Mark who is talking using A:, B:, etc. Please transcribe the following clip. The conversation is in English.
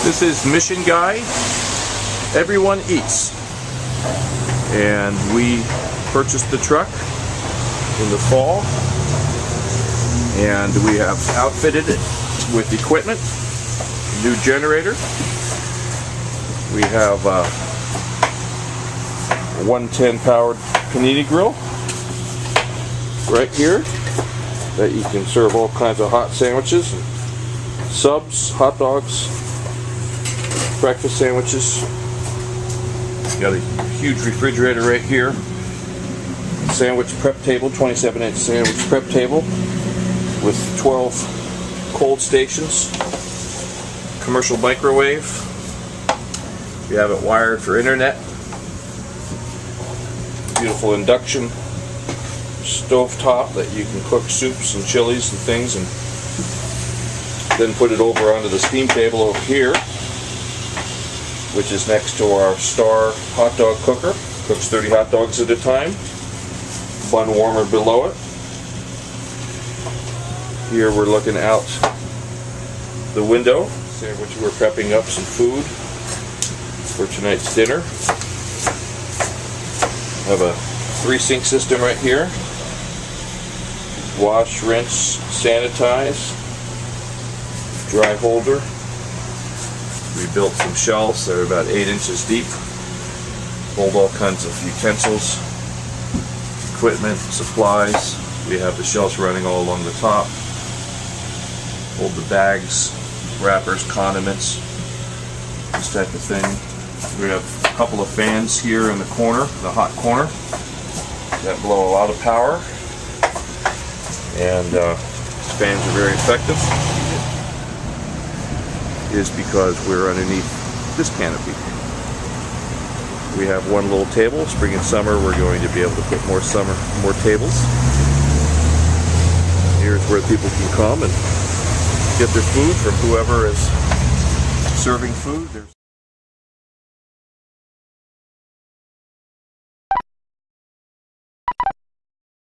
A: This is Mission Guy. Everyone eats. And we purchased the truck in the fall, and we have outfitted it with equipment, new generator. We have a 110 powered panini grill right here that you can serve all kinds of hot sandwiches, subs, hot dogs, breakfast sandwiches. Got a huge refrigerator right here. Sandwich prep table, 27-inch sandwich prep table with 12 cold stations. Commercial microwave. We have it wired for internet. Beautiful induction stove top that you can cook soups and chilies and things, and then put it over onto the steam table over here, which is next to our Star hot dog cooker. Cooks 30 hot dogs at a time. Bun warmer below it. Here we're looking out the window. Sandwich, we're prepping up some food for tonight's dinner. I have a 3-sink system right here. Wash, rinse, sanitize. Dry holder. We built some shelves that are about 8 inches deep. Hold all kinds of utensils, equipment, supplies. We have the shelves running all along the top. Hold the bags, wrappers, condiments, this type of thing. We have a couple of fans here in the corner, the hot corner, that blow a lot of power. And these fans are very effective. Is because we're underneath this canopy. We have one little table. Spring and summer we're going to be able to put more tables. Here's where people can come and get their food from whoever is serving food.